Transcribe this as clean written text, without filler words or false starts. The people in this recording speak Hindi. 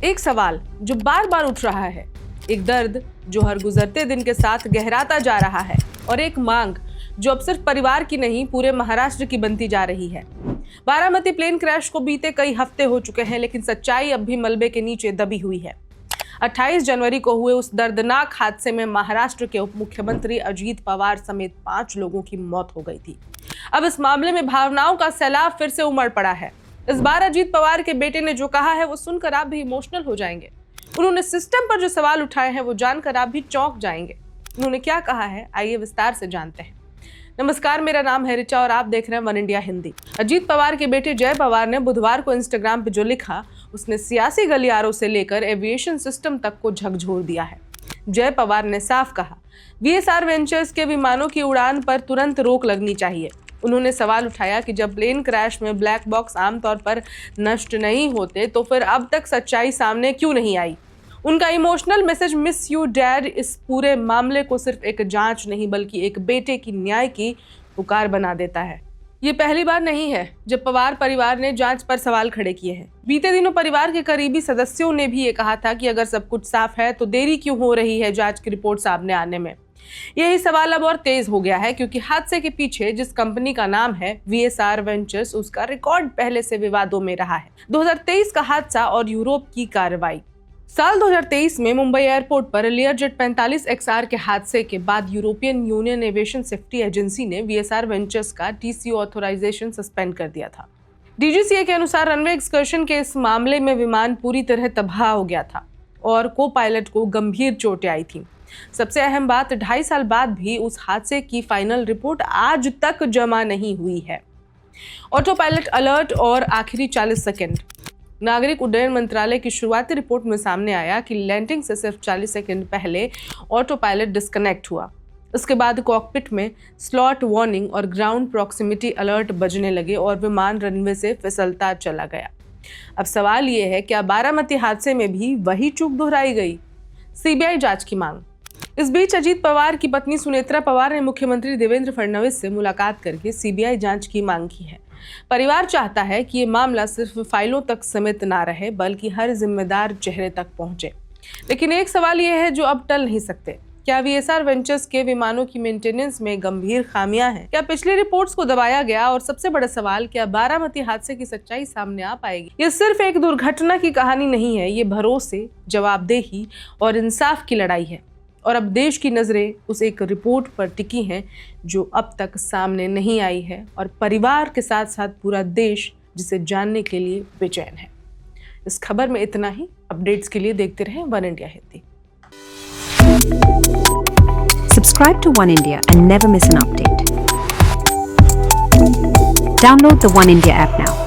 एक सवाल जो बार बार उठ रहा है, एक दर्द जो हर गुजरते दिन के साथ गहराता जा रहा है और एक मांग जो अब सिर्फ परिवार की नहीं पूरे महाराष्ट्र की बनती जा रही है। बारामती प्लेन क्रैश को बीते कई हफ्ते हो चुके हैं, लेकिन सच्चाई अब भी मलबे के नीचे दबी हुई है। 28 जनवरी को हुए उस दर्दनाक हादसे में महाराष्ट्र के उप मुख्यमंत्री अजीत पवार समेत 5 लोगों की मौत हो गई थी। अब इस मामले में भावनाओं का सैलाब फिर से उमड़ पड़ा है। इस बार अजीत पवार के बेटे ने जो कहा है वो सुनकर आप भी इमोशनल हो जाएंगे। उन्होंने सिस्टम पर जो सवाल उठाए हैं वो जानकर आप भी चौंक जाएंगे। उन्होंने क्या कहा है, आइए विस्तार से जानते हैं। नमस्कार, मेरा नाम है रिचा और आप देख रहे हैं वन इंडिया हिंदी। अजीत पवार के बेटे जय पवार ने बुधवार को इंस्टाग्राम पे जो लिखा, उसने सियासी गलियारों से लेकर एविएशन सिस्टम तक को झकझोर दिया है। जय पवार ने साफ कहा, वीएसआर वेंचर्स के विमानों की उड़ान पर तुरंत रोक लगनी चाहिए। उन्होंने सवाल उठाया कि जब प्लेन क्रैश में ब्लैक बॉक्स आमतौर पर नष्ट नहीं होते तो फिर अब तक सच्चाई सामने क्यों नहीं आई। उनका emotional message miss you dad इस पूरे मामले को सिर्फ एक जांच नहीं बल्कि एक बेटे की न्याय की पुकार बना देता है। ये पहली बार नहीं है जब पवार परिवार ने जांच पर सवाल खड़े किए हैं। बीते दिनों परिवार के करीबी सदस्यों ने भी ये कहा था कि अगर सब कुछ साफ है तो देरी क्यों हो रही है जांच की रिपोर्ट सामने आने में। यही सवाल अब और तेज हो गया है क्योंकि हादसे के पीछे जिस कंपनी का नाम है वीएसआर वेंचर्स, उसका रिकॉर्ड पहले से विवादों में रहा है। 2023 का हादसा और यूरोप की कार्रवाई। साल 2023 में मुंबई एयरपोर्ट पर लियरजेट 45 XR के हादसे के बाद European union aviation safety agency ने वीएसआर वेंचर्स का TCO ऑथराइजेशन सस्पेंड कर दिया था। DGCA के अनुसार रनवे एक्सकर्शन के इस मामले में विमान पूरी तरह तबाह हो गया था और को पायलट को गंभीर चोटें आई थी। सबसे अहम बात, 2.5 साल बाद भी उस हादसे की फाइनल रिपोर्ट आज तक जमा नहीं हुई है। ऑटो पायलट अलर्ट और आखिरी 40 सेकंड। नागरिक उड्डयन मंत्रालय की शुरुआती रिपोर्ट में सामने आया कि लैंडिंग से सिर्फ 40 सेकंड पहले ऑटो पायलट डिस्कनेक्ट हुआ। इसके बाद कॉकपिट में स्लॉट वार्निंग और ग्राउंड प्रॉक्सिमिटी अलर्ट बजने लगे और विमान रनवे से फिसलता चला गया। अब सवाल ये है, क्या बारामती हादसे में भी वही चूक दोहराई गई? CBI जांच की मांग। इस बीच अजीत पवार की पत्नी सुनेत्रा पवार ने मुख्यमंत्री देवेंद्र फडणवीस से मुलाकात करके CBI जांच की मांग की है। परिवार चाहता है कि ये मामला सिर्फ फाइलों तक सीमित ना रहे बल्कि हर जिम्मेदार चेहरे तक पहुंचे। लेकिन एक सवाल ये है जो अब टल नहीं सकते, क्या वीएसआर वेंचर्स के विमानों की मेंटेनेंस में गंभीर खामियां हैं? क्या पिछली रिपोर्ट्स को दबाया गया? और सबसे बड़ा सवाल, क्या बारामती हादसे की सच्चाई सामने आ पाएगी? ये सिर्फ एक दुर्घटना की कहानी नहीं है, ये भरोसे, जवाबदेही और इंसाफ की लड़ाई है। और अब देश की नजरें उस एक रिपोर्ट पर टिकी हैं जो अब तक सामने नहीं आई है और परिवार के साथ साथ पूरा देश जिसे जानने के लिए बेचैन है। इस खबर में इतना ही। अपडेट्स के लिए देखते रहें one India Hindi. Subscribe to One India and never miss an update. Download the One India app now.